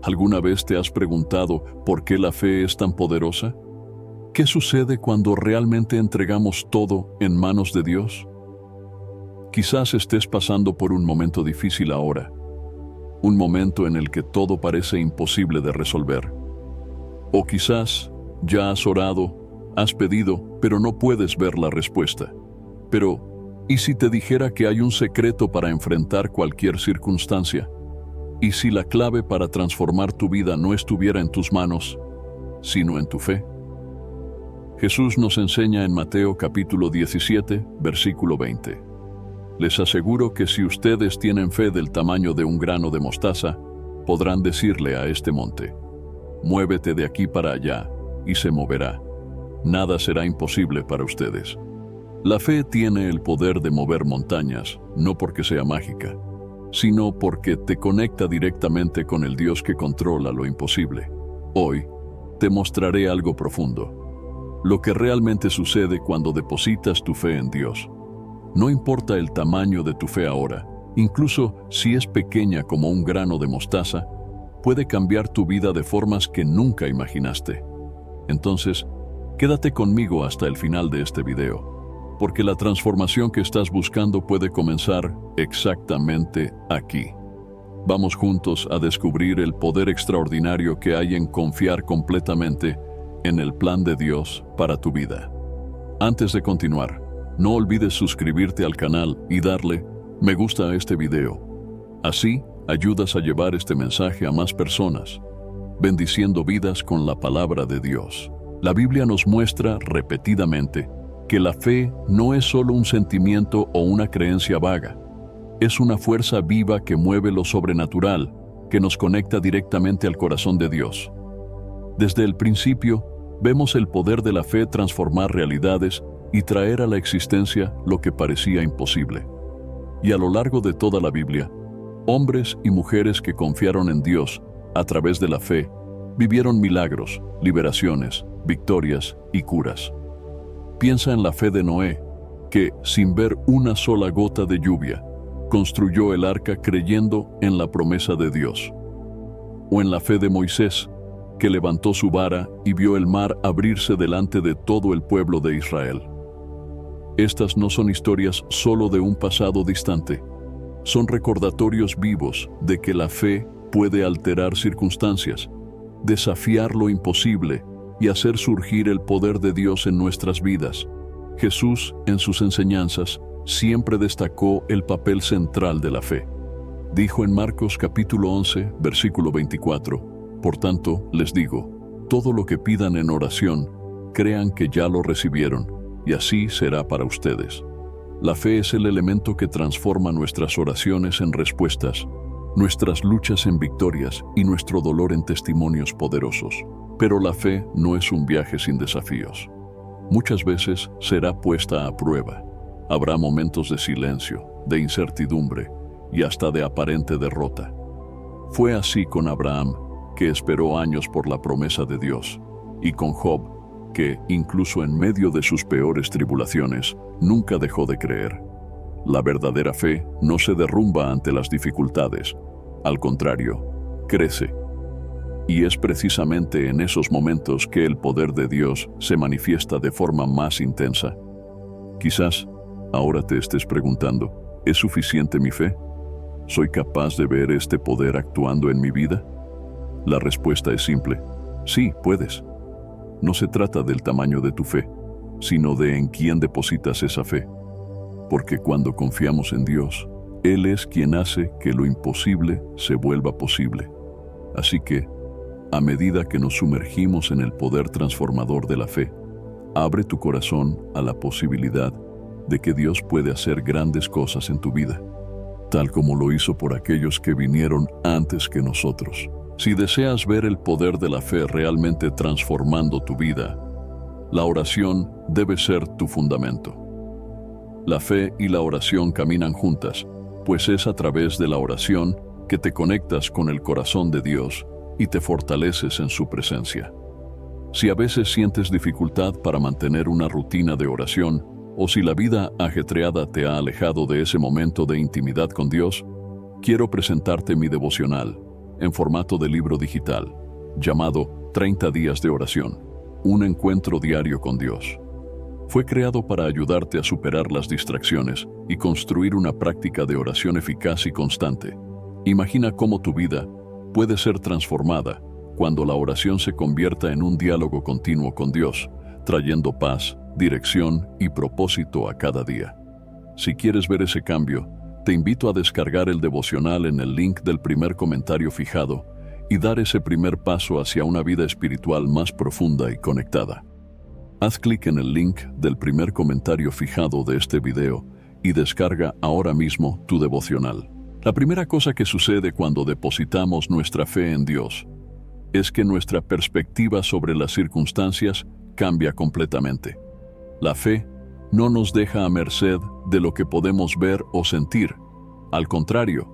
¿Alguna vez te has preguntado por qué la fe es tan poderosa? ¿Qué sucede cuando realmente entregamos todo en manos de Dios? Quizás estés pasando por un momento difícil ahora, un momento en el que todo parece imposible de resolver. O quizás ya has orado, has pedido, pero no puedes ver la respuesta. Pero, ¿y si te dijera que hay un secreto para enfrentar cualquier circunstancia? ¿Y si la clave para transformar tu vida no estuviera en tus manos, sino en tu fe? Jesús nos enseña en Mateo capítulo 17, versículo 20. Les aseguro que si ustedes tienen fe del tamaño de un grano de mostaza, podrán decirle a este monte: muévete de aquí para allá, y se moverá. Nada será imposible para ustedes. La fe tiene el poder de mover montañas, no porque sea mágica, sino porque te conecta directamente con el Dios que controla lo imposible. Hoy, te mostraré algo profundo. Lo que realmente sucede cuando depositas tu fe en Dios. No importa el tamaño de tu fe ahora, incluso si es pequeña como un grano de mostaza, puede cambiar tu vida de formas que nunca imaginaste. Entonces, quédate conmigo hasta el final de este video, porque la transformación que estás buscando puede comenzar exactamente aquí. Vamos juntos a descubrir el poder extraordinario que hay en confiar completamente en el plan de Dios para tu vida. Antes de continuar, no olvides suscribirte al canal y darle me gusta a este video. Así, ayudas a llevar este mensaje a más personas, bendiciendo vidas con la palabra de Dios. La Biblia nos muestra repetidamente que la fe no es solo un sentimiento o una creencia vaga. Es una fuerza viva que mueve lo sobrenatural, que nos conecta directamente al corazón de Dios. Desde el principio, vemos el poder de la fe transformar realidades y traer a la existencia lo que parecía imposible. Y a lo largo de toda la Biblia, hombres y mujeres que confiaron en Dios a través de la fe, vivieron milagros, liberaciones, victorias y curas. Piensa en la fe de Noé, que, sin ver una sola gota de lluvia, construyó el arca creyendo en la promesa de Dios. O en la fe de Moisés, que levantó su vara y vio el mar abrirse delante de todo el pueblo de Israel. Estas no son historias solo de un pasado distante, son recordatorios vivos de que la fe puede alterar circunstancias, desafiar lo imposible y hacer surgir el poder de Dios en nuestras vidas. Jesús, en sus enseñanzas, siempre destacó el papel central de la fe. Dijo en Marcos capítulo 11, versículo 24, por tanto, les digo, todo lo que pidan en oración, crean que ya lo recibieron, y así será para ustedes. La fe es el elemento que transforma nuestras oraciones en respuestas, nuestras luchas en victorias y nuestro dolor en testimonios poderosos. Pero la fe no es un viaje sin desafíos. Muchas veces será puesta a prueba. Habrá momentos de silencio, de incertidumbre y hasta de aparente derrota. Fue así con Abraham, que esperó años por la promesa de Dios, y con Job, que, incluso en medio de sus peores tribulaciones, nunca dejó de creer. La verdadera fe no se derrumba ante las dificultades, al contrario, crece. Y es precisamente en esos momentos que el poder de Dios se manifiesta de forma más intensa. Quizás ahora te estés preguntando, ¿es suficiente mi fe? ¿Soy capaz de ver este poder actuando en mi vida? La respuesta es simple, sí, puedes. No se trata del tamaño de tu fe, sino de en quién depositas esa fe. Porque cuando confiamos en Dios, Él es quien hace que lo imposible se vuelva posible. Así que, a medida que nos sumergimos en el poder transformador de la fe, abre tu corazón a la posibilidad de que Dios puede hacer grandes cosas en tu vida, tal como lo hizo por aquellos que vinieron antes que nosotros. Si deseas ver el poder de la fe realmente transformando tu vida, la oración debe ser tu fundamento. La fe y la oración caminan juntas, pues es a través de la oración que te conectas con el corazón de Dios y te fortaleces en su presencia. Si a veces sientes dificultad para mantener una rutina de oración, o si la vida ajetreada te ha alejado de ese momento de intimidad con Dios, quiero presentarte mi devocional, en formato de libro digital, llamado 30 días de oración, un encuentro diario con Dios. Fue creado para ayudarte a superar las distracciones y construir una práctica de oración eficaz y constante. Imagina cómo tu vida puede ser transformada cuando la oración se convierta en un diálogo continuo con Dios, trayendo paz, dirección y propósito a cada día. Si quieres ver ese cambio, te invito a descargar el devocional en el link del primer comentario fijado y dar ese primer paso hacia una vida espiritual más profunda y conectada. Haz clic en el link del primer comentario fijado de este video y descarga ahora mismo tu devocional. La primera cosa que sucede cuando depositamos nuestra fe en Dios es que nuestra perspectiva sobre las circunstancias cambia completamente. La fe no nos deja a merced de lo que podemos ver o sentir. Al contrario,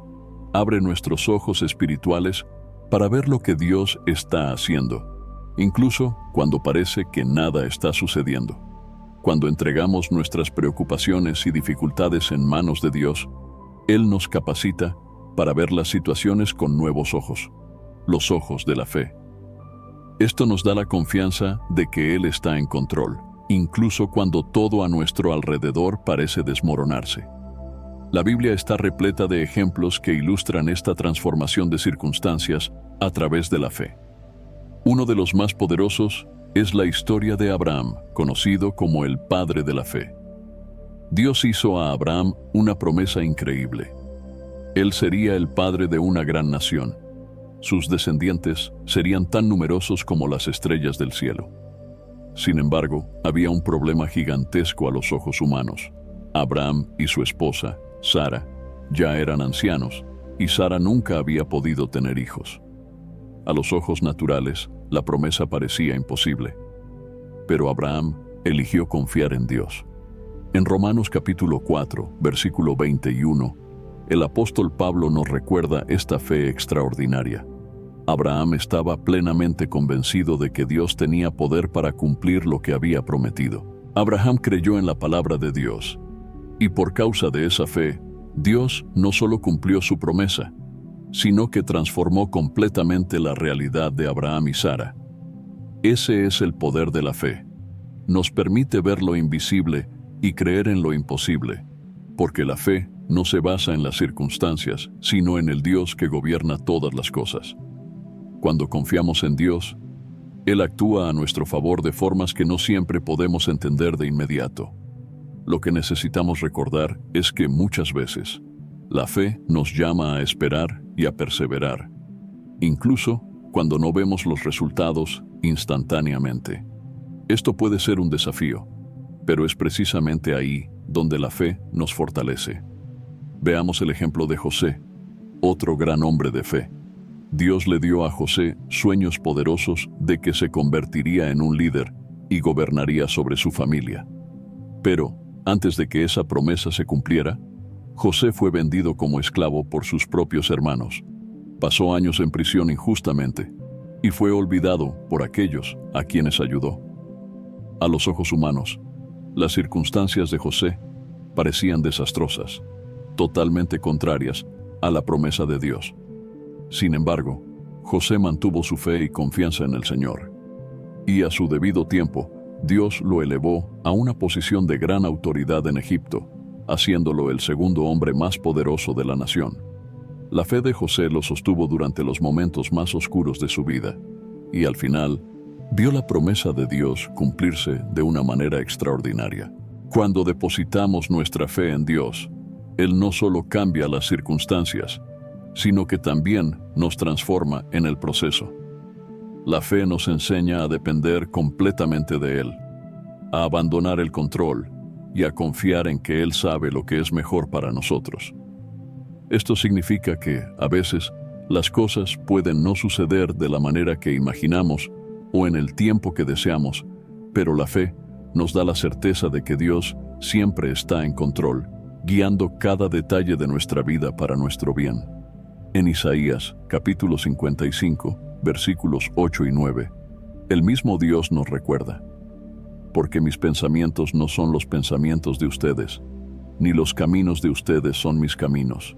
abre nuestros ojos espirituales para ver lo que Dios está haciendo, incluso cuando parece que nada está sucediendo. Cuando entregamos nuestras preocupaciones y dificultades en manos de Dios, Él nos capacita para ver las situaciones con nuevos ojos, los ojos de la fe. Esto nos da la confianza de que Él está en control, incluso cuando todo a nuestro alrededor parece desmoronarse. La Biblia está repleta de ejemplos que ilustran esta transformación de circunstancias a través de la fe. Uno de los más poderosos es la historia de Abraham, conocido como el padre de la fe. Dios hizo a Abraham una promesa increíble. Él sería el padre de una gran nación. Sus descendientes serían tan numerosos como las estrellas del cielo. Sin embargo, había un problema gigantesco a los ojos humanos. Abraham y su esposa, Sara, ya eran ancianos, y Sara nunca había podido tener hijos. A los ojos naturales, la promesa parecía imposible. Pero Abraham eligió confiar en Dios. En Romanos capítulo 4, versículo 21, el apóstol Pablo nos recuerda esta fe extraordinaria. Abraham estaba plenamente convencido de que Dios tenía poder para cumplir lo que había prometido. Abraham creyó en la palabra de Dios, y por causa de esa fe, Dios no solo cumplió su promesa, sino que transformó completamente la realidad de Abraham y Sara. Ese es el poder de la fe. Nos permite ver lo invisible y creer en lo imposible, porque la fe no se basa en las circunstancias, sino en el Dios que gobierna todas las cosas. Cuando confiamos en Dios, Él actúa a nuestro favor de formas que no siempre podemos entender de inmediato. Lo que necesitamos recordar es que muchas veces la fe nos llama a esperar y a perseverar, incluso cuando no vemos los resultados instantáneamente. Esto puede ser un desafío, pero es precisamente ahí donde la fe nos fortalece. Veamos el ejemplo de José, otro gran hombre de fe. Dios le dio a José sueños poderosos de que se convertiría en un líder y gobernaría sobre su familia. Pero, antes de que esa promesa se cumpliera, José fue vendido como esclavo por sus propios hermanos. Pasó años en prisión injustamente y fue olvidado por aquellos a quienes ayudó. A los ojos humanos, las circunstancias de José parecían desastrosas, totalmente contrarias a la promesa de Dios. Sin embargo, José mantuvo su fe y confianza en el Señor. Y a su debido tiempo, Dios lo elevó a una posición de gran autoridad en Egipto, haciéndolo el segundo hombre más poderoso de la nación. La fe de José lo sostuvo durante los momentos más oscuros de su vida, y al final, vio la promesa de Dios cumplirse de una manera extraordinaria. Cuando depositamos nuestra fe en Dios, Él no solo cambia las circunstancias, sino que también nos transforma en el proceso. La fe nos enseña a depender completamente de Él, a abandonar el control y a confiar en que Él sabe lo que es mejor para nosotros. Esto significa que, a veces, las cosas pueden no suceder de la manera que imaginamos o en el tiempo que deseamos, pero la fe nos da la certeza de que Dios siempre está en control, guiando cada detalle de nuestra vida para nuestro bien. En Isaías, capítulo 55, versículos 8 y 9, el mismo Dios nos recuerda: porque mis pensamientos no son los pensamientos de ustedes, ni los caminos de ustedes son mis caminos.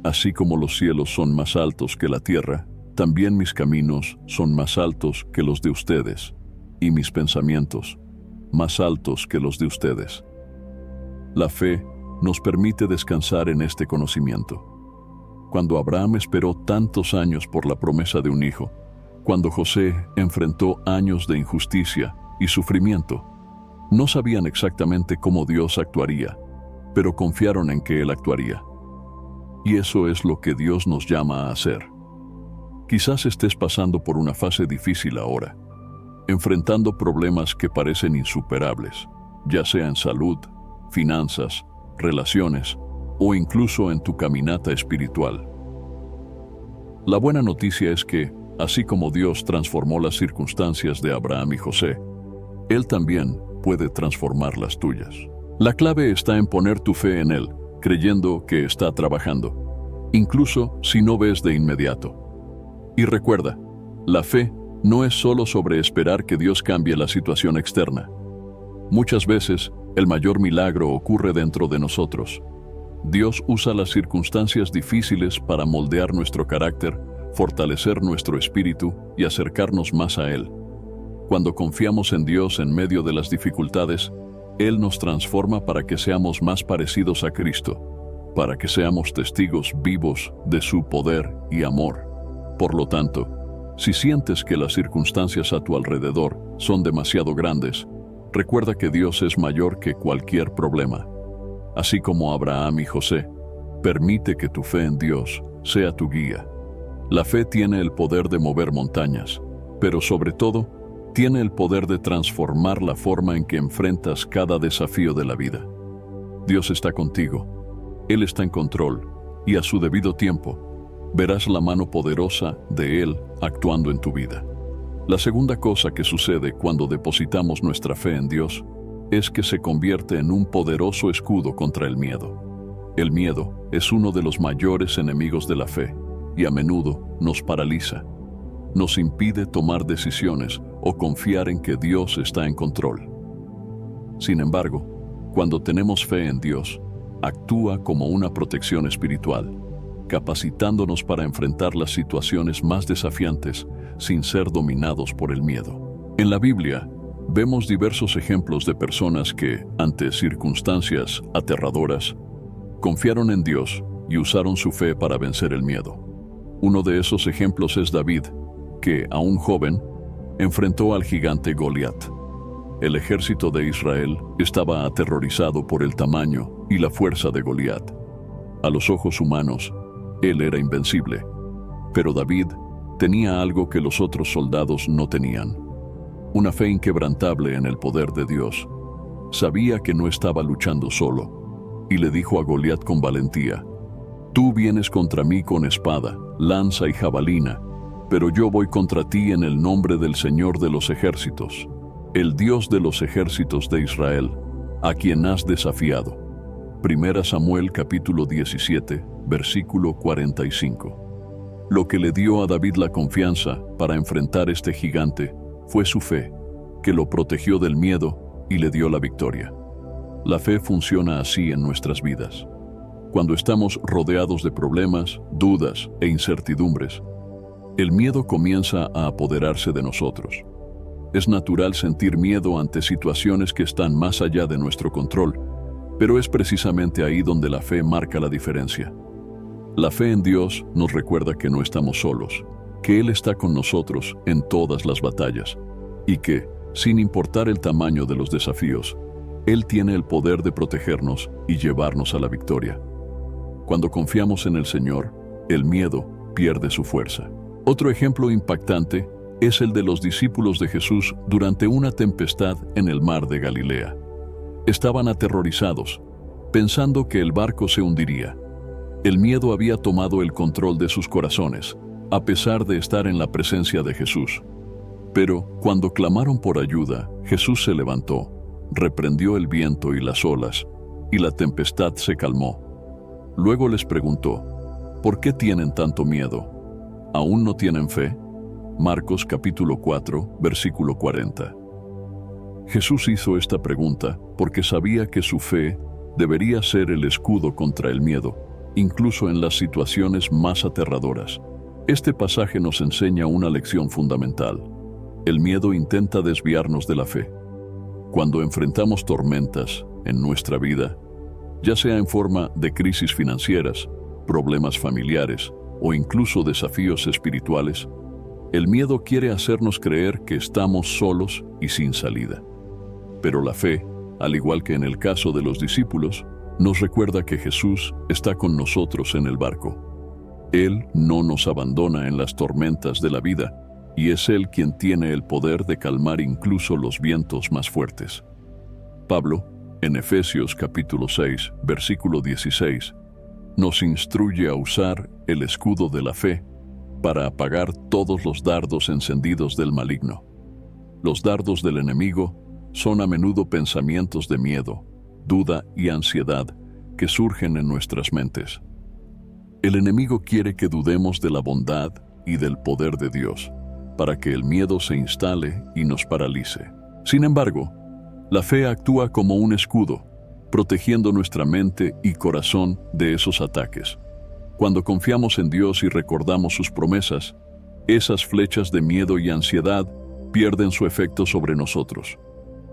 Así como los cielos son más altos que la tierra, también mis caminos son más altos que los de ustedes, y mis pensamientos más altos que los de ustedes. La fe nos permite descansar en este conocimiento. Cuando Abraham esperó tantos años por la promesa de un hijo, cuando José enfrentó años de injusticia y sufrimiento, no sabían exactamente cómo Dios actuaría, pero confiaron en que Él actuaría. Y eso es lo que Dios nos llama a hacer. Quizás estés pasando por una fase difícil ahora, enfrentando problemas que parecen insuperables, ya sea en salud, finanzas, relaciones o incluso en tu caminata espiritual. La buena noticia es que, así como Dios transformó las circunstancias de Abraham y José, Él también puede transformar las tuyas. La clave está en poner tu fe en Él, creyendo que está trabajando, incluso si no ves de inmediato. Y recuerda, la fe no es solo sobre esperar que Dios cambie la situación externa. Muchas veces, el mayor milagro ocurre dentro de nosotros. Dios usa las circunstancias difíciles para moldear nuestro carácter, fortalecer nuestro espíritu y acercarnos más a Él. Cuando confiamos en Dios en medio de las dificultades, Él nos transforma para que seamos más parecidos a Cristo, para que seamos testigos vivos de su poder y amor. Por lo tanto, si sientes que las circunstancias a tu alrededor son demasiado grandes, recuerda que Dios es mayor que cualquier problema. Así como Abraham y José, permite que tu fe en Dios sea tu guía. La fe tiene el poder de mover montañas, pero sobre todo, tiene el poder de transformar la forma en que enfrentas cada desafío de la vida. Dios está contigo, Él está en control, y a su debido tiempo, verás la mano poderosa de Él actuando en tu vida. La segunda cosa que sucede cuando depositamos nuestra fe en Dios es que se convierte en un poderoso escudo contra el miedo. El miedo es uno de los mayores enemigos de la fe y a menudo nos paraliza. Nos impide tomar decisiones o confiar en que Dios está en control. Sin embargo, cuando tenemos fe en Dios, actúa como una protección espiritual, capacitándonos para enfrentar las situaciones más desafiantes sin ser dominados por el miedo. En la Biblia, vemos diversos ejemplos de personas que, ante circunstancias aterradoras, confiaron en Dios y usaron su fe para vencer el miedo. Uno de esos ejemplos es David, que, aún joven, enfrentó al gigante Goliat. El ejército de Israel estaba aterrorizado por el tamaño y la fuerza de Goliat. A los ojos humanos, él era invencible, pero David tenía algo que los otros soldados no tenían: una fe inquebrantable en el poder de Dios. Sabía que no estaba luchando solo, y le dijo a Goliat con valentía: «Tú vienes contra mí con espada, lanza y jabalina, pero yo voy contra ti en el nombre del Señor de los ejércitos, el Dios de los ejércitos de Israel, a quien has desafiado». 1 Samuel capítulo 17, versículo 45. Lo que le dio a David la confianza para enfrentar este gigante fue su fe, que lo protegió del miedo y le dio la victoria. La fe funciona así en nuestras vidas. Cuando estamos rodeados de problemas, dudas e incertidumbres, el miedo comienza a apoderarse de nosotros. Es natural sentir miedo ante situaciones que están más allá de nuestro control, pero es precisamente ahí donde la fe marca la diferencia. La fe en Dios nos recuerda que no estamos solos, que Él está con nosotros en todas las batallas, y que, sin importar el tamaño de los desafíos, Él tiene el poder de protegernos y llevarnos a la victoria. Cuando confiamos en el Señor, el miedo pierde su fuerza. Otro ejemplo impactante es el de los discípulos de Jesús durante una tempestad en el mar de Galilea. Estaban aterrorizados, pensando que el barco se hundiría. El miedo había tomado el control de sus corazones, a pesar de estar en la presencia de Jesús. Pero, cuando clamaron por ayuda, Jesús se levantó, reprendió el viento y las olas, y la tempestad se calmó. Luego les preguntó: ¿por qué tienen tanto miedo? ¿Aún no tienen fe? Marcos capítulo 4, versículo 40. Jesús hizo esta pregunta porque sabía que su fe debería ser el escudo contra el miedo, incluso en las situaciones más aterradoras. Este pasaje nos enseña una lección fundamental. El miedo intenta desviarnos de la fe. Cuando enfrentamos tormentas en nuestra vida, ya sea en forma de crisis financieras, problemas familiares o incluso desafíos espirituales, el miedo quiere hacernos creer que estamos solos y sin salida. Pero la fe, al igual que en el caso de los discípulos, nos recuerda que Jesús está con nosotros en el barco. Él no nos abandona en las tormentas de la vida, y es Él quien tiene el poder de calmar incluso los vientos más fuertes. Pablo, en Efesios capítulo 6, versículo 16, nos instruye a usar el escudo de la fe para apagar todos los dardos encendidos del maligno. Los dardos del enemigo son a menudo pensamientos de miedo, duda y ansiedad que surgen en nuestras mentes. El enemigo quiere que dudemos de la bondad y del poder de Dios, para que el miedo se instale y nos paralice. Sin embargo, la fe actúa como un escudo, protegiendo nuestra mente y corazón de esos ataques. Cuando confiamos en Dios y recordamos sus promesas, esas flechas de miedo y ansiedad pierden su efecto sobre nosotros.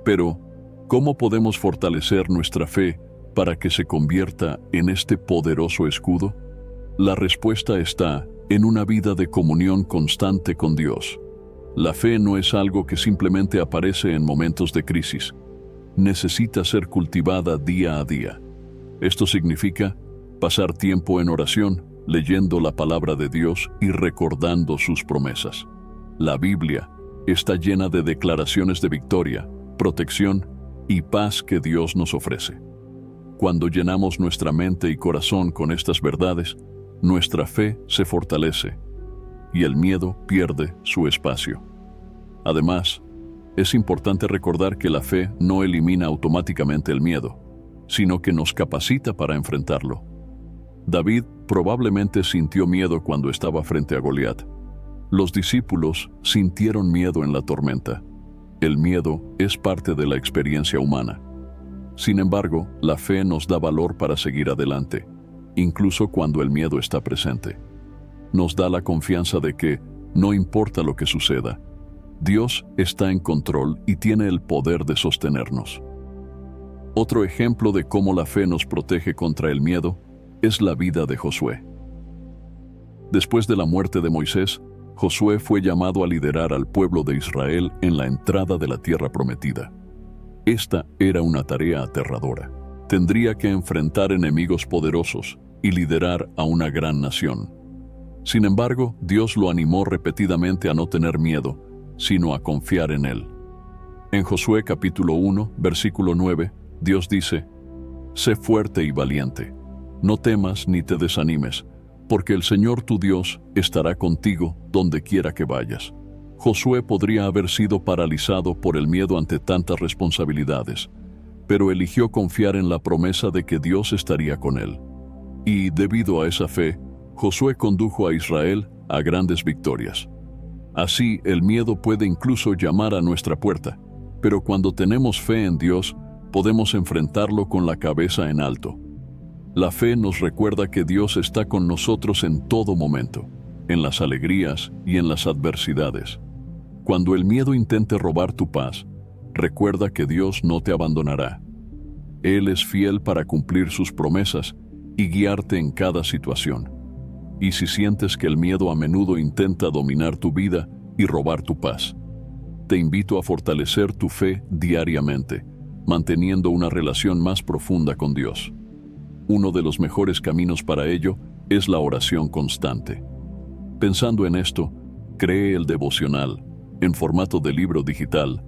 Pero, ¿cómo podemos fortalecer nuestra fe para que se convierta en este poderoso escudo? La respuesta está en una vida de comunión constante con Dios. La fe no es algo que simplemente aparece en momentos de crisis. Necesita ser cultivada día a día. Esto significa pasar tiempo en oración, leyendo la palabra de Dios y recordando sus promesas. La Biblia está llena de declaraciones de victoria, protección y paz que Dios nos ofrece. Cuando llenamos nuestra mente y corazón con estas verdades, nuestra fe se fortalece y el miedo pierde su espacio. Además, es importante recordar que la fe no elimina automáticamente el miedo, sino que nos capacita para enfrentarlo. David probablemente sintió miedo cuando estaba frente a Goliat. Los discípulos sintieron miedo en la tormenta. El miedo es parte de la experiencia humana. Sin embargo, la fe nos da valor para seguir adelante, incluso cuando el miedo está presente. Nos da la confianza de que, no importa lo que suceda, Dios está en control y tiene el poder de sostenernos. Otro ejemplo de cómo la fe nos protege contra el miedo es la vida de Josué. Después de la muerte de Moisés, Josué fue llamado a liderar al pueblo de Israel en la entrada de la tierra prometida. Esta era una tarea aterradora. Tendría que enfrentar enemigos poderosos y liderar a una gran nación. Sin embargo, Dios lo animó repetidamente a no tener miedo, sino a confiar en Él. En Josué capítulo 1, versículo 9, Dios dice: «Sé fuerte y valiente, no temas ni te desanimes, porque el Señor tu Dios estará contigo donde quiera que vayas». Josué podría haber sido paralizado por el miedo ante tantas responsabilidades, pero eligió confiar en la promesa de que Dios estaría con él. Y debido a esa fe, Josué condujo a Israel a grandes victorias. Así, el miedo puede incluso llamar a nuestra puerta, pero cuando tenemos fe en Dios, podemos enfrentarlo con la cabeza en alto. La fe nos recuerda que Dios está con nosotros en todo momento, en las alegrías y en las adversidades. Cuando el miedo intente robar tu paz, recuerda que Dios no te abandonará. Él es fiel para cumplir sus promesas y guiarte en cada situación. Y si sientes que el miedo a menudo intenta dominar tu vida y robar tu paz, te invito a fortalecer tu fe diariamente, manteniendo una relación más profunda con Dios. Uno de los mejores caminos para ello es la oración constante. Pensando en esto, cree el devocional, en formato de libro digital,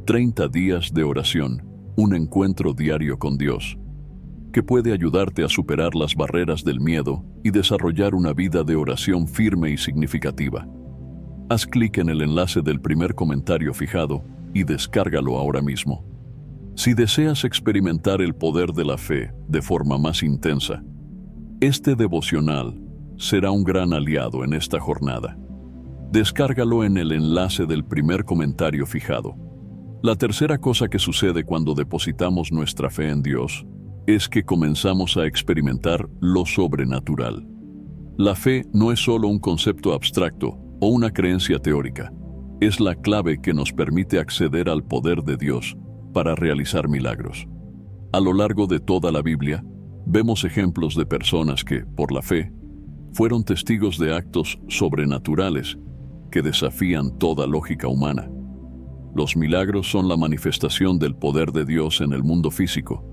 30 días de oración, un encuentro diario con Dios, que puede ayudarte a superar las barreras del miedo y desarrollar una vida de oración firme y significativa. Haz clic en el enlace del primer comentario fijado y descárgalo ahora mismo. Si deseas experimentar el poder de la fe de forma más intensa, este devocional será un gran aliado en esta jornada. Descárgalo en el enlace del primer comentario fijado. La tercera cosa que sucede cuando depositamos nuestra fe en Dios es que comenzamos a experimentar lo sobrenatural. La fe no es solo un concepto abstracto o una creencia teórica. Es la clave que nos permite acceder al poder de Dios para realizar milagros. A lo largo de toda la Biblia, vemos ejemplos de personas que, por la fe, fueron testigos de actos sobrenaturales que desafían toda lógica humana. Los milagros son la manifestación del poder de Dios en el mundo físico,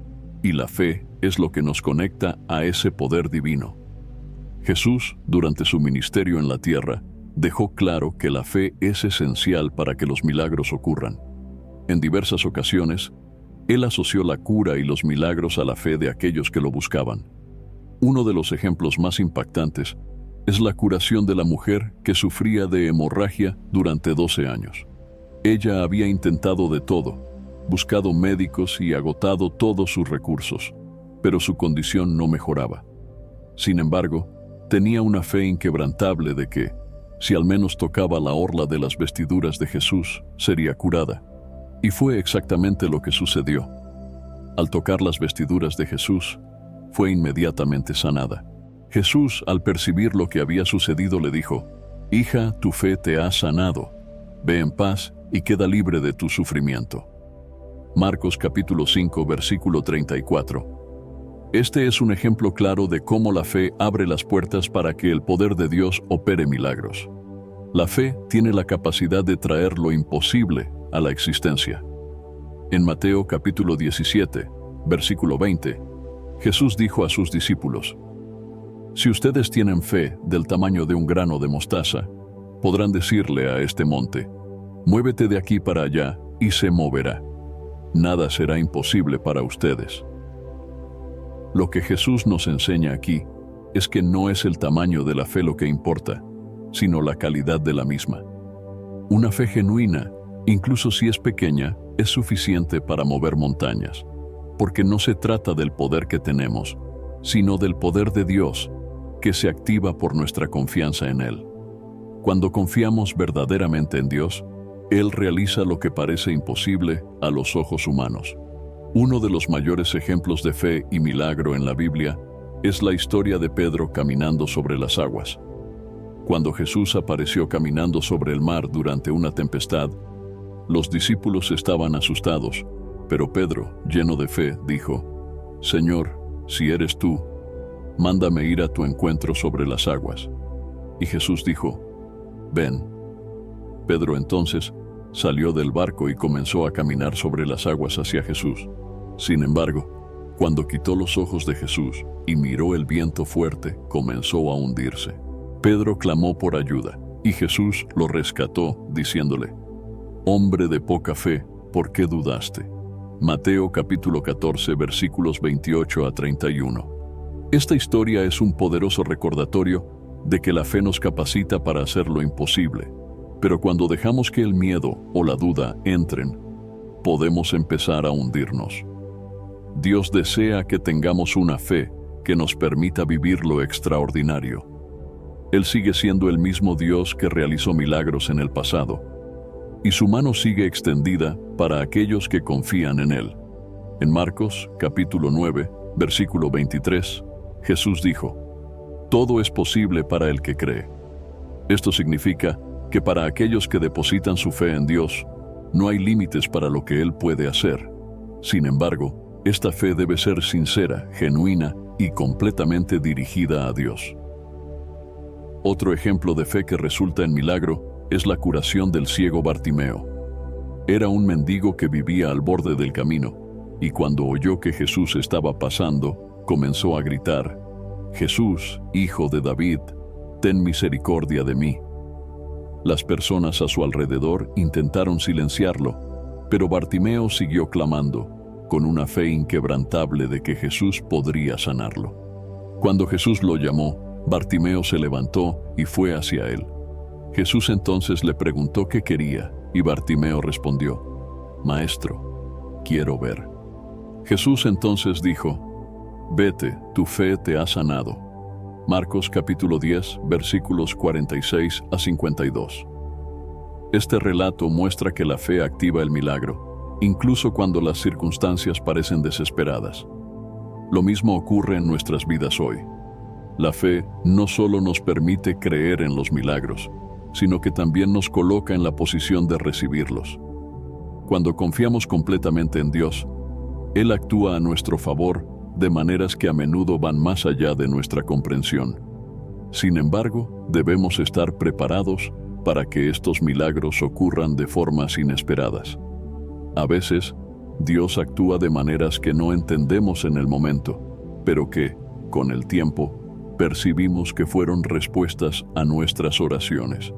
y la fe es lo que nos conecta a ese poder divino. Jesús, durante su ministerio en la tierra, dejó claro que la fe es esencial para que los milagros ocurran. En diversas ocasiones, Él asoció la cura y los milagros a la fe de aquellos que lo buscaban. Uno de los ejemplos más impactantes es la curación de la mujer que sufría de hemorragia durante 12 años. Ella había intentado de todo, buscado médicos y agotado todos sus recursos, pero su condición no mejoraba. Sin embargo, tenía una fe inquebrantable de que, si al menos tocaba la orla de las vestiduras de Jesús, sería curada. Y fue exactamente lo que sucedió. Al tocar las vestiduras de Jesús, fue inmediatamente sanada. Jesús, al percibir lo que había sucedido, le dijo: «Hija, tu fe te ha sanado. Ve en paz y queda libre de tu sufrimiento». Marcos capítulo 5, versículo 34. Este es un ejemplo claro de cómo la fe abre las puertas para que el poder de Dios opere milagros. La fe tiene la capacidad de traer lo imposible a la existencia. En Mateo capítulo 17, versículo 20, Jesús dijo a sus discípulos: «Si ustedes tienen fe del tamaño de un grano de mostaza, podrán decirle a este monte: muévete de aquí para allá, y se moverá. Nada será imposible para ustedes». Lo que Jesús nos enseña aquí es que no es el tamaño de la fe lo que importa, sino la calidad de la misma. Una fe genuina, incluso si es pequeña, es suficiente para mover montañas, porque no se trata del poder que tenemos, sino del poder de Dios, que se activa por nuestra confianza en Él. Cuando confiamos verdaderamente en Dios, Él realiza lo que parece imposible a los ojos humanos. Uno de los mayores ejemplos de fe y milagro en la Biblia es la historia de Pedro caminando sobre las aguas. Cuando Jesús apareció caminando sobre el mar durante una tempestad, los discípulos estaban asustados, pero Pedro, lleno de fe, dijo: «Señor, si eres tú, mándame ir a tu encuentro sobre las aguas». Y Jesús dijo: «Ven». Pedro entonces salió del barco y comenzó a caminar sobre las aguas hacia Jesús. Sin embargo, cuando quitó los ojos de Jesús y miró el viento fuerte, comenzó a hundirse. Pedro clamó por ayuda, y Jesús lo rescató, diciéndole: «Hombre de poca fe, ¿por qué dudaste?». Mateo capítulo 14, versículos 28 a 31. Esta historia es un poderoso recordatorio de que la fe nos capacita para hacer lo imposible, pero cuando dejamos que el miedo o la duda entren, podemos empezar a hundirnos. Dios desea que tengamos una fe que nos permita vivir lo extraordinario. Él sigue siendo el mismo Dios que realizó milagros en el pasado, y su mano sigue extendida para aquellos que confían en Él. En Marcos capítulo 9, versículo 23, Jesús dijo: «Todo es posible para el que cree». Esto significa que para aquellos que depositan su fe en Dios, no hay límites para lo que Él puede hacer. Sin embargo, esta fe debe ser sincera, genuina y completamente dirigida a Dios. Otro ejemplo de fe que resulta en milagro es la curación del ciego Bartimeo. Era un mendigo que vivía al borde del camino, y cuando oyó que Jesús estaba pasando, comenzó a gritar: «Jesús, Hijo de David, ten misericordia de mí». Las personas a su alrededor intentaron silenciarlo, pero Bartimeo siguió clamando, con una fe inquebrantable de que Jesús podría sanarlo. Cuando Jesús lo llamó, Bartimeo se levantó y fue hacia él. Jesús entonces le preguntó qué quería, y Bartimeo respondió: «Maestro, quiero ver». Jesús entonces dijo: «Vete, tu fe te ha sanado». Marcos capítulo 10, versículos 46 a 52. Este relato muestra que la fe activa el milagro, incluso cuando las circunstancias parecen desesperadas. Lo mismo ocurre en nuestras vidas hoy. La fe no solo nos permite creer en los milagros, sino que también nos coloca en la posición de recibirlos. Cuando confiamos completamente en Dios, Él actúa a nuestro favor de maneras que a menudo van más allá de nuestra comprensión. Sin embargo, debemos estar preparados para que estos milagros ocurran de formas inesperadas. A veces, Dios actúa de maneras que no entendemos en el momento, pero que, con el tiempo, percibimos que fueron respuestas a nuestras oraciones.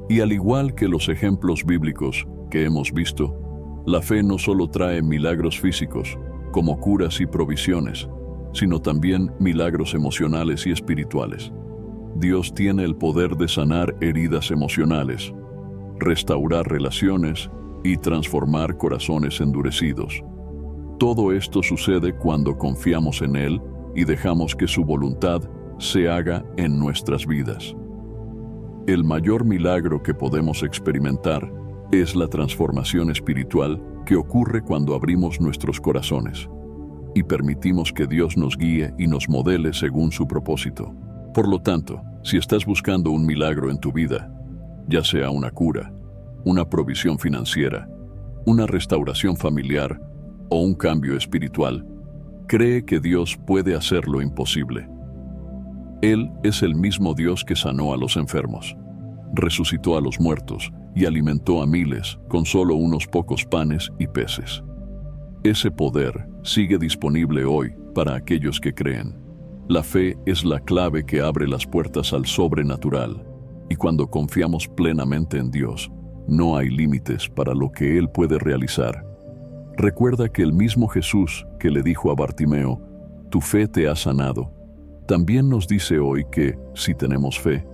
Y al igual que los ejemplos bíblicos que hemos visto, la fe no solo trae milagros físicos, como curas y provisiones, sino también milagros emocionales y espirituales. Dios tiene el poder de sanar heridas emocionales, restaurar relaciones y transformar corazones endurecidos. Todo esto sucede cuando confiamos en Él y dejamos que su voluntad se haga en nuestras vidas. El mayor milagro que podemos experimentar es la transformación espiritual que ocurre cuando abrimos nuestros corazones y permitimos que Dios nos guíe y nos modele según su propósito. Por lo tanto, si estás buscando un milagro en tu vida, ya sea una cura, una provisión financiera, una restauración familiar o un cambio espiritual, cree que Dios puede hacer lo imposible. Él es el mismo Dios que sanó a los enfermos, resucitó a los muertos y alimentó a miles con solo unos pocos panes y peces. Ese poder sigue disponible hoy para aquellos que creen. La fe es la clave que abre las puertas al sobrenatural, y cuando confiamos plenamente en Dios, no hay límites para lo que Él puede realizar. Recuerda que el mismo Jesús que le dijo a Bartimeo, «Tu fe te ha sanado», también nos dice hoy que, si tenemos fe,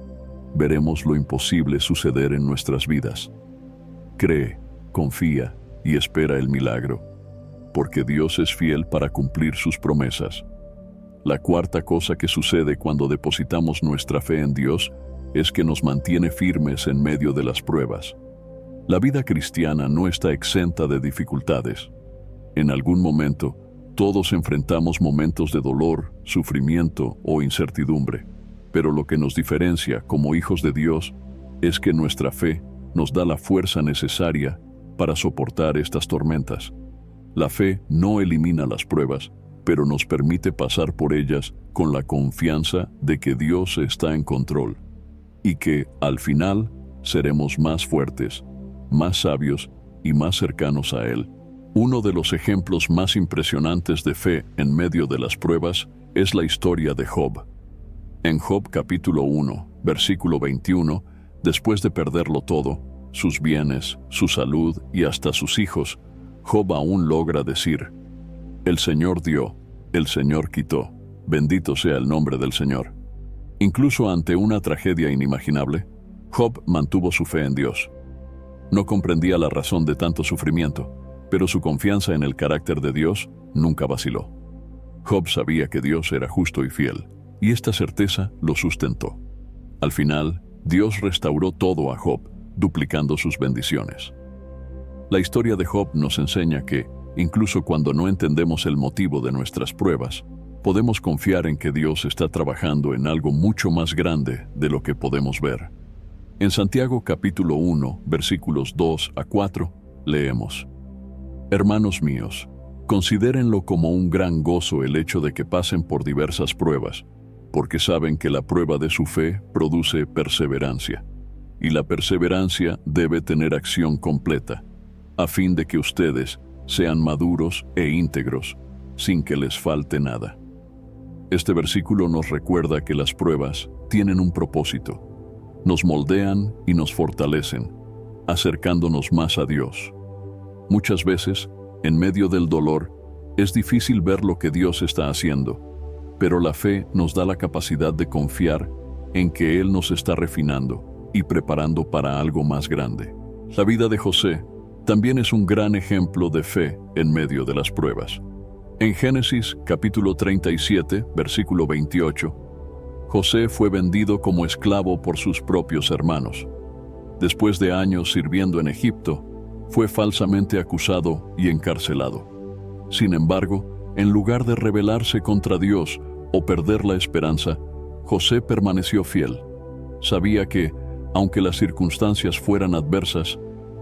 veremos lo imposible suceder en nuestras vidas. Cree, confía y espera el milagro, porque Dios es fiel para cumplir sus promesas. La cuarta cosa que sucede cuando depositamos nuestra fe en Dios es que nos mantiene firmes en medio de las pruebas. La vida cristiana no está exenta de dificultades. En algún momento, todos enfrentamos momentos de dolor, sufrimiento o incertidumbre, pero lo que nos diferencia como hijos de Dios es que nuestra fe nos da la fuerza necesaria para soportar estas tormentas. La fe no elimina las pruebas, pero nos permite pasar por ellas con la confianza de que Dios está en control y que, al final, seremos más fuertes, más sabios y más cercanos a Él. Uno de los ejemplos más impresionantes de fe en medio de las pruebas es la historia de Job. En Job capítulo 1, versículo 21, después de perderlo todo, sus bienes, su salud y hasta sus hijos, Job aún logra decir, «El Señor dio, el Señor quitó, bendito sea el nombre del Señor». Incluso ante una tragedia inimaginable, Job mantuvo su fe en Dios. No comprendía la razón de tanto sufrimiento, pero su confianza en el carácter de Dios nunca vaciló. Job sabía que Dios era justo y fiel, y esta certeza lo sustentó. Al final, Dios restauró todo a Job, duplicando sus bendiciones. La historia de Job nos enseña que, incluso cuando no entendemos el motivo de nuestras pruebas, podemos confiar en que Dios está trabajando en algo mucho más grande de lo que podemos ver. En Santiago capítulo 1, versículos 2 a 4, leemos, «Hermanos míos, considérenlo como un gran gozo el hecho de que pasen por diversas pruebas, porque saben que la prueba de su fe produce perseverancia, y la perseverancia debe tener acción completa, a fin de que ustedes sean maduros e íntegros, sin que les falte nada». Este versículo nos recuerda que las pruebas tienen un propósito. Nos moldean y nos fortalecen, acercándonos más a Dios. Muchas veces, en medio del dolor, es difícil ver lo que Dios está haciendo, pero la fe nos da la capacidad de confiar en que Él nos está refinando y preparando para algo más grande. La vida de José también es un gran ejemplo de fe en medio de las pruebas. En Génesis capítulo 37, versículo 28, José fue vendido como esclavo por sus propios hermanos. Después de años sirviendo en Egipto, fue falsamente acusado y encarcelado. Sin embargo, En lugar de rebelarse contra Dios o perder la esperanza, José permaneció fiel. Sabía que, aunque las circunstancias fueran adversas,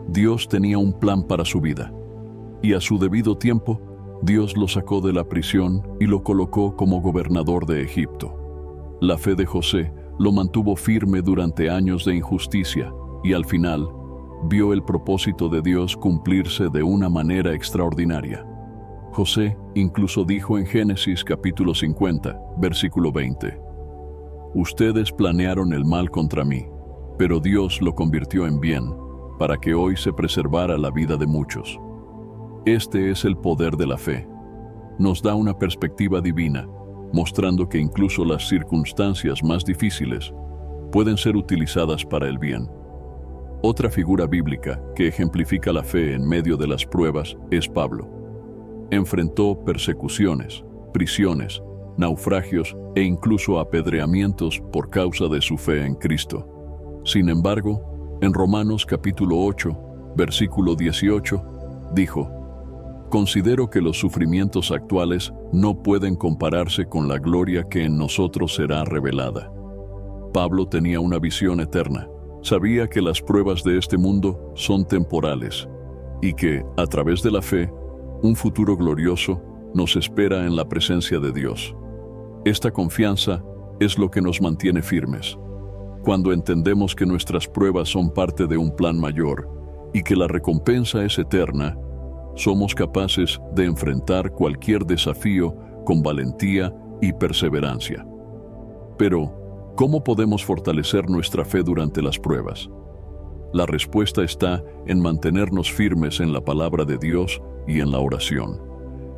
Dios tenía un plan para su vida. Y a su debido tiempo, Dios lo sacó de la prisión y lo colocó como gobernador de Egipto. La fe de José lo mantuvo firme durante años de injusticia y al final vio el propósito de Dios cumplirse de una manera extraordinaria. José incluso dijo en Génesis capítulo 50, versículo 20: «Ustedes planearon el mal contra mí, pero Dios lo convirtió en bien, para que hoy se preservara la vida de muchos». Este es el poder de la fe. Nos da una perspectiva divina, mostrando que incluso las circunstancias más difíciles pueden ser utilizadas para el bien. Otra figura bíblica que ejemplifica la fe en medio de las pruebas es Pablo. Enfrentó persecuciones, prisiones, naufragios e incluso apedreamientos por causa de su fe en Cristo. Sin embargo, en Romanos capítulo 8, versículo 18, dijo: «Considero que los sufrimientos actuales no pueden compararse con la gloria que en nosotros será revelada». Pablo tenía una visión eterna. Sabía que las pruebas de este mundo son temporales y que, a través de la fe, un futuro glorioso nos espera en la presencia de Dios. Esta confianza es lo que nos mantiene firmes. Cuando entendemos que nuestras pruebas son parte de un plan mayor y que la recompensa es eterna, somos capaces de enfrentar cualquier desafío con valentía y perseverancia. Pero, ¿cómo podemos fortalecer nuestra fe durante las pruebas? La respuesta está en mantenernos firmes en la palabra de Dios y en la oración.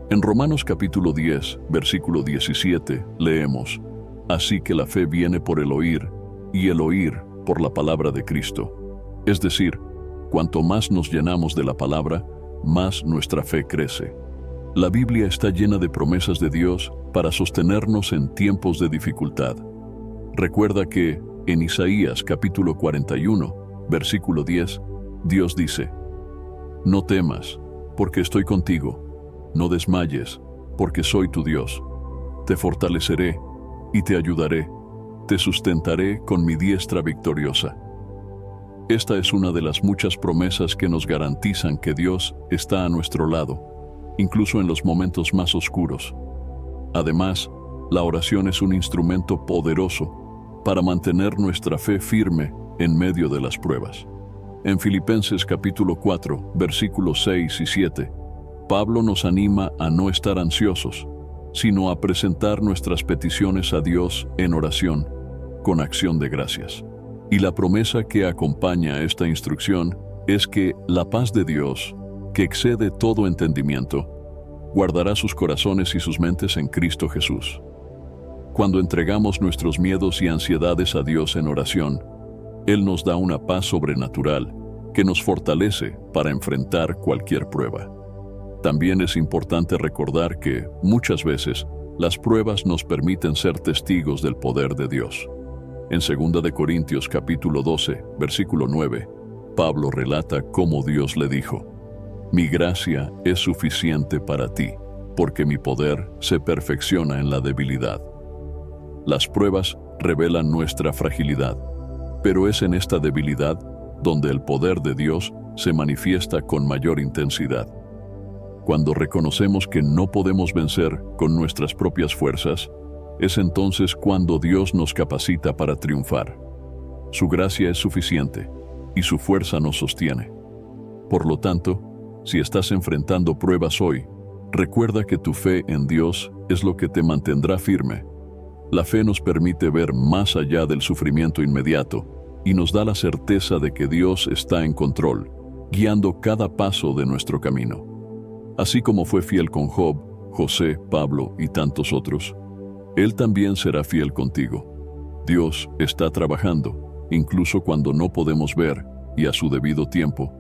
En Romanos capítulo 10, versículo 17, leemos: «Así que la fe viene por el oír, y el oír por la palabra de Cristo». Es decir, cuanto más nos llenamos de la palabra, más nuestra fe crece. La Biblia está llena de promesas de Dios para sostenernos en tiempos de dificultad. Recuerda que, en Isaías capítulo 41, versículo 10, Dios dice: «No temas, porque estoy contigo. No desmayes, porque soy tu Dios. Te fortaleceré y te ayudaré. Te sustentaré con mi diestra victoriosa». Esta es una de las muchas promesas que nos garantizan que Dios está a nuestro lado, incluso en los momentos más oscuros. Además, la oración es un instrumento poderoso para mantener nuestra fe firme en medio de las pruebas. En Filipenses capítulo 4, versículos 6 y 7, Pablo nos anima a no estar ansiosos, sino a presentar nuestras peticiones a Dios en oración, con acción de gracias. Y la promesa que acompaña esta instrucción es que la paz de Dios, que excede todo entendimiento, guardará sus corazones y sus mentes en Cristo Jesús. Cuando entregamos nuestros miedos y ansiedades a Dios en oración, Él nos da una paz sobrenatural que nos fortalece para enfrentar cualquier prueba. También es importante recordar que, muchas veces, las pruebas nos permiten ser testigos del poder de Dios. En 2 de Corintios capítulo 12, versículo 9, Pablo relata cómo Dios le dijo: «Mi gracia es suficiente para ti, porque mi poder se perfecciona en la debilidad». Las pruebas revelan nuestra fragilidad, pero es en esta debilidad donde el poder de Dios se manifiesta con mayor intensidad. Cuando reconocemos que no podemos vencer con nuestras propias fuerzas, es entonces cuando Dios nos capacita para triunfar. Su gracia es suficiente y su fuerza nos sostiene. Por lo tanto, si estás enfrentando pruebas hoy, recuerda que tu fe en Dios es lo que te mantendrá firme. La fe nos permite ver más allá del sufrimiento inmediato y nos da la certeza de que Dios está en control, guiando cada paso de nuestro camino. Así como fue fiel con Job, José, Pablo y tantos otros, Él también será fiel contigo. Dios está trabajando, incluso cuando no podemos ver, y a su debido tiempo,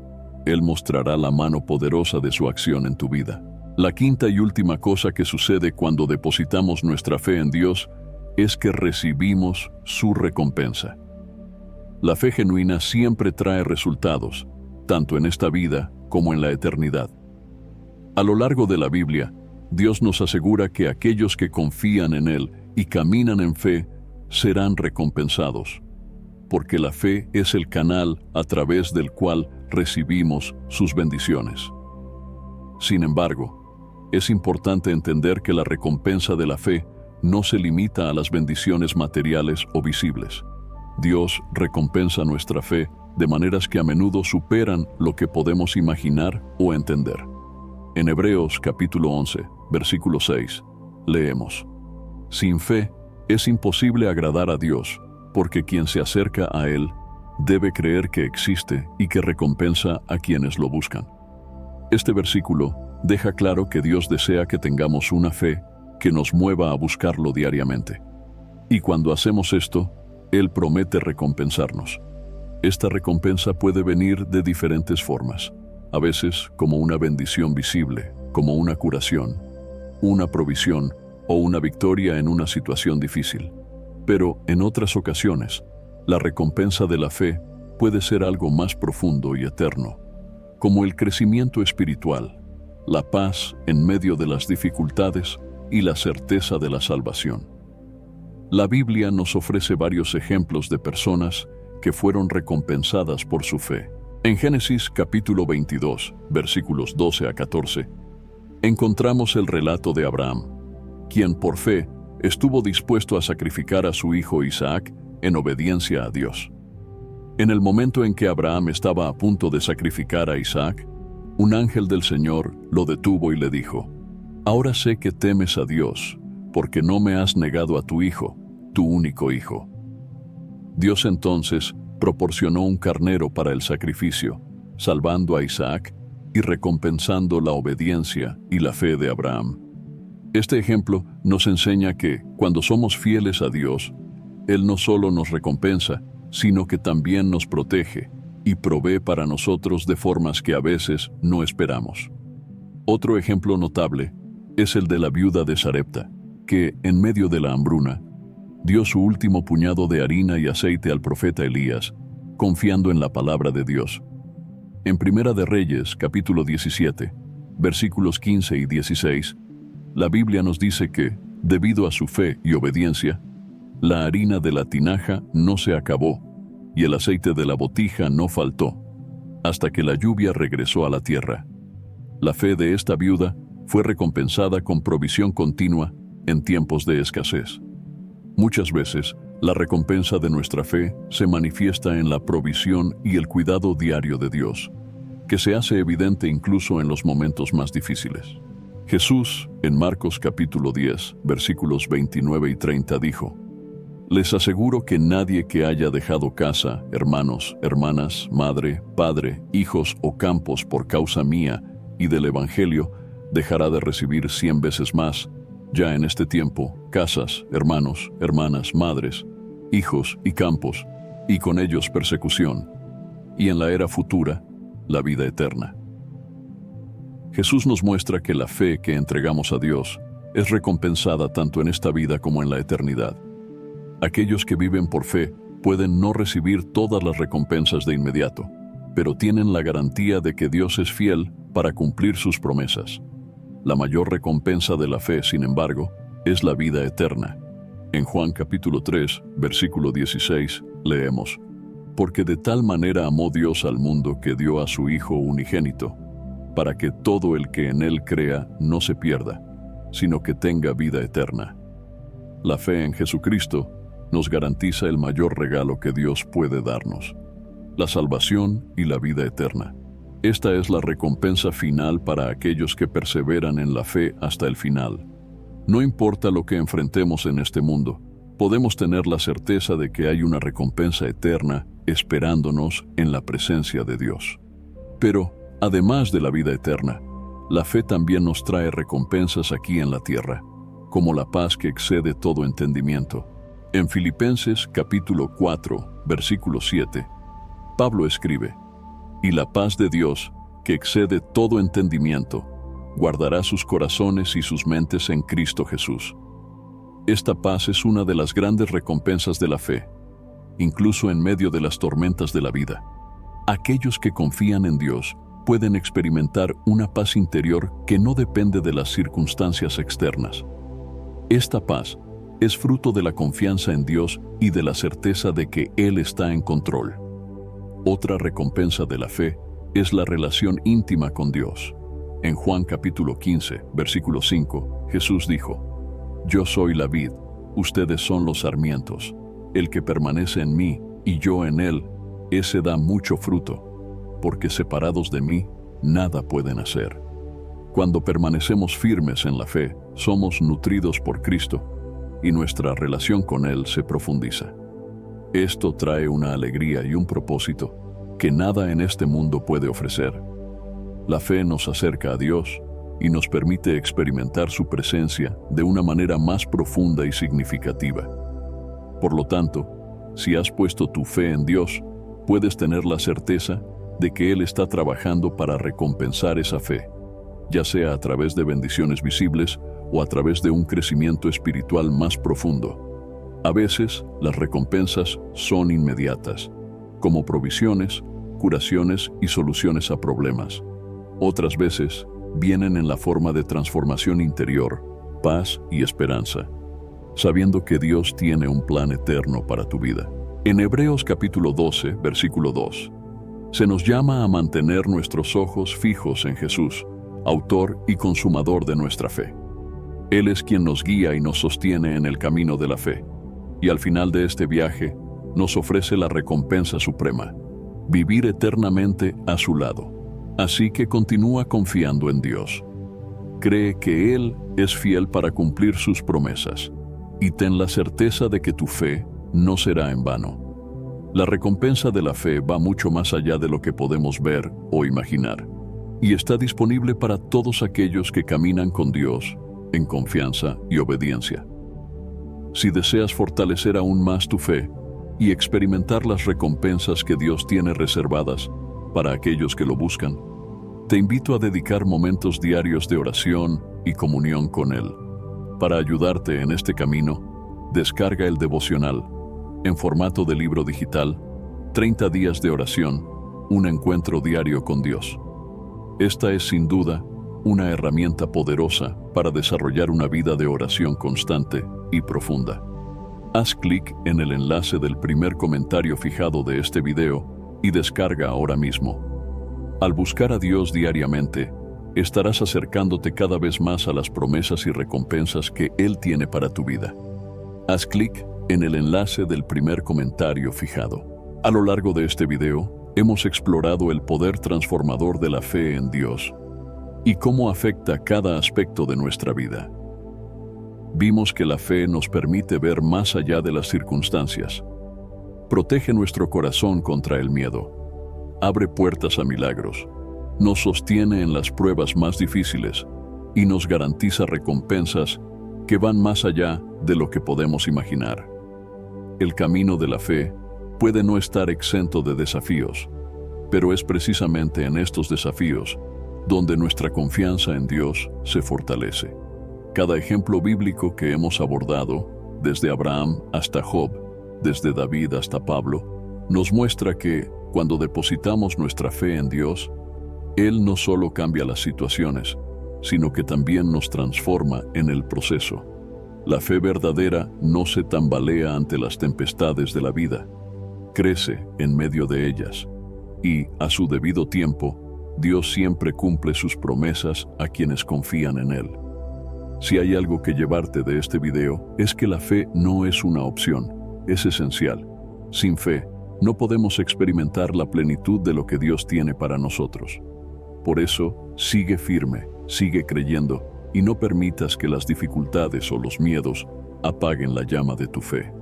Él mostrará la mano poderosa de su acción en tu vida. La quinta y última cosa que sucede cuando depositamos nuestra fe en Dios es que recibimos su recompensa. La fe genuina siempre trae resultados, tanto en esta vida como en la eternidad. A lo largo de la Biblia, Dios nos asegura que aquellos que confían en Él y caminan en fe serán recompensados, porque la fe es el canal a través del cual recibimos sus bendiciones. Sin embargo, es importante entender que la recompensa de la fe no se limita a las bendiciones materiales o visibles. Dios recompensa nuestra fe de maneras que a menudo superan lo que podemos imaginar o entender. En Hebreos capítulo 11, versículo 6, leemos: Sin fe es imposible agradar a Dios, porque quien se acerca a Él debe creer que existe y que recompensa a quienes lo buscan. Este versículo deja claro que Dios desea que tengamos una fe que nos mueva a buscarlo diariamente. Y cuando hacemos esto, Él promete recompensarnos. Esta recompensa puede venir de diferentes formas, a veces como una bendición visible, como una curación, una provisión o una victoria en una situación difícil. Pero en otras ocasiones, la recompensa de la fe puede ser algo más profundo y eterno, como el crecimiento espiritual, la paz en medio de las dificultades y la certeza de la salvación. La Biblia nos ofrece varios ejemplos de personas que fueron recompensadas por su fe. En Génesis capítulo 22, versículos 12 a 14, encontramos el relato de Abraham, quien por fe estuvo dispuesto a sacrificar a su hijo Isaac en obediencia a Dios. En el momento en que Abraham estaba a punto de sacrificar a Isaac, un ángel del Señor lo detuvo y le dijo: Ahora sé que temes a Dios, porque no me has negado a tu hijo, tu único hijo. Dios entonces proporcionó un carnero para el sacrificio, salvando a Isaac y recompensando la obediencia y la fe de Abraham. Este ejemplo nos enseña que, cuando somos fieles a Dios, Él no solo nos recompensa, sino que también nos protege y provee para nosotros de formas que a veces no esperamos. Otro ejemplo notable es el de la viuda de Sarepta, que, en medio de la hambruna, dio su último puñado de harina y aceite al profeta Elías, confiando en la palabra de Dios. En Primera de Reyes, capítulo 17, versículos 15 y 16, la Biblia nos dice que, debido a su fe y obediencia, la harina de la tinaja no se acabó y el aceite de la botija no faltó, hasta que la lluvia regresó a la tierra. La fe de esta viuda fue recompensada con provisión continua en tiempos de escasez. Muchas veces, la recompensa de nuestra fe se manifiesta en la provisión y el cuidado diario de Dios, que se hace evidente incluso en los momentos más difíciles. Jesús, en Marcos capítulo 10, versículos 29 y 30, dijo: Les aseguro que nadie que haya dejado casa, hermanos, hermanas, madre, padre, hijos o campos por causa mía y del Evangelio, dejará de recibir 100 veces más, ya en este tiempo, casas, hermanos, hermanas, madres, hijos y campos, y con ellos persecución, y en la era futura, la vida eterna. Jesús nos muestra que la fe que entregamos a Dios es recompensada tanto en esta vida como en la eternidad. Aquellos que viven por fe pueden no recibir todas las recompensas de inmediato, pero tienen la garantía de que Dios es fiel para cumplir sus promesas. La mayor recompensa de la fe, sin embargo, es la vida eterna. En Juan capítulo 3, versículo 16, leemos: Porque de tal manera amó Dios al mundo que dio a su Hijo unigénito, para que todo el que en Él crea no se pierda, sino que tenga vida eterna. La fe en Jesucristo nos garantiza el mayor regalo que Dios puede darnos: la salvación y la vida eterna. Esta es la recompensa final para aquellos que perseveran en la fe hasta el final. No importa lo que enfrentemos en este mundo, podemos tener la certeza de que hay una recompensa eterna esperándonos en la presencia de Dios. Pero, además de la vida eterna, la fe también nos trae recompensas aquí en la tierra, como la paz que excede todo entendimiento. En Filipenses capítulo 4, versículo 7, Pablo escribe: Y la paz de Dios, que excede todo entendimiento, guardará sus corazones y sus mentes en Cristo Jesús. Esta paz es una de las grandes recompensas de la fe, incluso en medio de las tormentas de la vida. Aquellos que confían en Dios pueden experimentar una paz interior que no depende de las circunstancias externas. Esta paz es fruto de la confianza en Dios y de la certeza de que Él está en control. Otra recompensa de la fe es la relación íntima con Dios. En Juan capítulo 15, versículo 5, Jesús dijo: Yo soy la vid, ustedes son los sarmientos. El que permanece en mí y yo en él, ese da mucho fruto, porque separados de mí, nada pueden hacer. Cuando permanecemos firmes en la fe, somos nutridos por Cristo y nuestra relación con Él se profundiza. Esto trae una alegría y un propósito que nada en este mundo puede ofrecer. La fe nos acerca a Dios y nos permite experimentar su presencia de una manera más profunda y significativa. Por lo tanto, si has puesto tu fe en Dios, puedes tener la certeza de que Él está trabajando para recompensar esa fe, ya sea a través de bendiciones visibles o a través de un crecimiento espiritual más profundo. A veces, las recompensas son inmediatas, como provisiones, curaciones y soluciones a problemas. Otras veces, vienen en la forma de transformación interior, paz y esperanza, sabiendo que Dios tiene un plan eterno para tu vida. En Hebreos capítulo 12, versículo 2, se nos llama a mantener nuestros ojos fijos en Jesús, autor y consumador de nuestra fe. Él es quien nos guía y nos sostiene en el camino de la fe, y al final de este viaje nos ofrece la recompensa suprema: vivir eternamente a su lado. Así que continúa confiando en Dios. Cree que Él es fiel para cumplir sus promesas, y ten la certeza de que tu fe no será en vano. La recompensa de la fe va mucho más allá de lo que podemos ver o imaginar, y está disponible para todos aquellos que caminan con Dios en confianza y obediencia. Si deseas fortalecer aún más tu fe y experimentar las recompensas que Dios tiene reservadas para aquellos que lo buscan, te invito a dedicar momentos diarios de oración y comunión con Él. Para ayudarte en este camino, descarga el devocional en formato de libro digital, 30 días de oración, un encuentro diario con Dios. Esta es sin duda una herramienta poderosa para desarrollar una vida de oración constante y profunda. Haz clic en el enlace del primer comentario fijado de este video y descarga ahora mismo. Al buscar a Dios diariamente, estarás acercándote cada vez más a las promesas y recompensas que Él tiene para tu vida. Haz clic en el enlace del primer comentario fijado. A lo largo de este video, hemos explorado el poder transformador de la fe en Dios y cómo afecta cada aspecto de nuestra vida. Vimos que la fe nos permite ver más allá de las circunstancias, protege nuestro corazón contra el miedo, abre puertas a milagros, nos sostiene en las pruebas más difíciles y nos garantiza recompensas que van más allá de lo que podemos imaginar. El camino de la fe puede no estar exento de desafíos, pero es precisamente en estos desafíos donde nuestra confianza en Dios se fortalece. Cada ejemplo bíblico que hemos abordado, desde Abraham hasta Job, desde David hasta Pablo, nos muestra que, cuando depositamos nuestra fe en Dios, Él no solo cambia las situaciones, sino que también nos transforma en el proceso. La fe verdadera no se tambalea ante las tempestades de la vida, crece en medio de ellas, y, a su debido tiempo, Dios siempre cumple sus promesas a quienes confían en Él. Si hay algo que llevarte de este video, es que la fe no es una opción, es esencial. Sin fe, no podemos experimentar la plenitud de lo que Dios tiene para nosotros. Por eso, sigue firme, sigue creyendo, y no permitas que las dificultades o los miedos apaguen la llama de tu fe.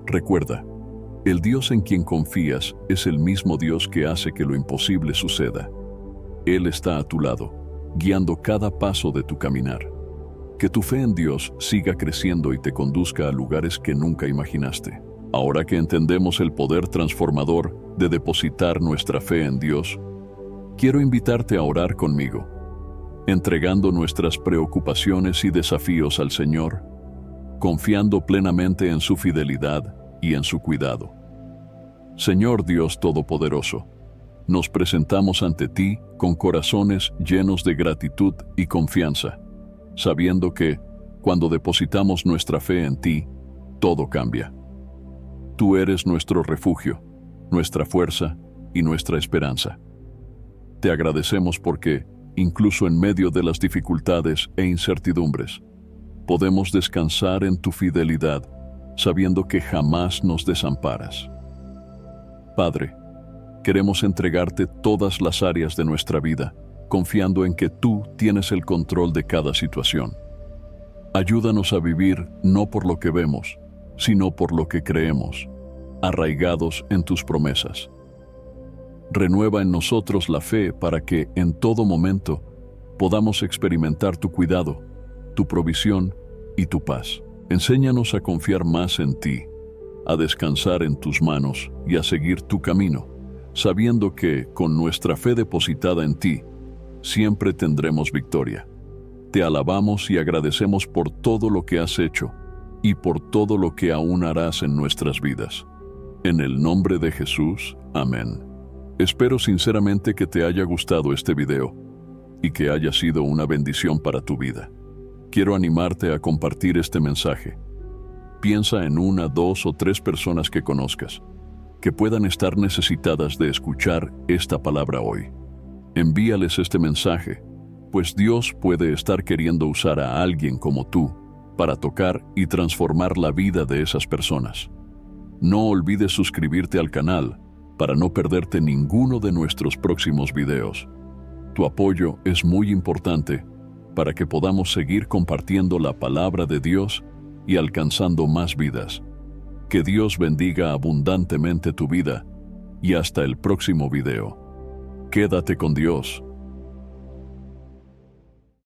Recuerda, el Dios en quien confías es el mismo Dios que hace que lo imposible suceda. Él está a tu lado, guiando cada paso de tu caminar. Que tu fe en Dios siga creciendo y te conduzca a lugares que nunca imaginaste. Ahora que entendemos el poder transformador de depositar nuestra fe en Dios, quiero invitarte a orar conmigo, entregando nuestras preocupaciones y desafíos al Señor, confiando plenamente en su fidelidad y en su cuidado. Señor Dios Todopoderoso, nos presentamos ante ti con corazones llenos de gratitud y confianza, sabiendo que, cuando depositamos nuestra fe en ti, todo cambia. Tú eres nuestro refugio, nuestra fuerza y nuestra esperanza. Te agradecemos porque, incluso en medio de las dificultades e incertidumbres, podemos descansar en tu fidelidad, sabiendo que jamás nos desamparas. Padre, queremos entregarte todas las áreas de nuestra vida, confiando en que tú tienes el control de cada situación. Ayúdanos a vivir no por lo que vemos, sino por lo que creemos, arraigados en tus promesas. Renueva en nosotros la fe para que, en todo momento, podamos experimentar tu cuidado, tu provisión y tu paz. Enséñanos a confiar más en ti, a descansar en tus manos y a seguir tu camino, sabiendo que, con nuestra fe depositada en ti, siempre tendremos victoria. Te alabamos y agradecemos por todo lo que has hecho y por todo lo que aún harás en nuestras vidas. En el nombre de Jesús, amén. Espero sinceramente que te haya gustado este video y que haya sido una bendición para tu vida. Quiero animarte a compartir este mensaje. Piensa en 1, 2 o 3 personas que conozcas, que puedan estar necesitadas de escuchar esta palabra hoy. Envíales este mensaje, pues Dios puede estar queriendo usar a alguien como tú para tocar y transformar la vida de esas personas. No olvides suscribirte al canal para no perderte ninguno de nuestros próximos videos. Tu apoyo es muy importante para que podamos seguir compartiendo la palabra de Dios y alcanzando más vidas. Que Dios bendiga abundantemente tu vida y hasta el próximo video. Quédate con Dios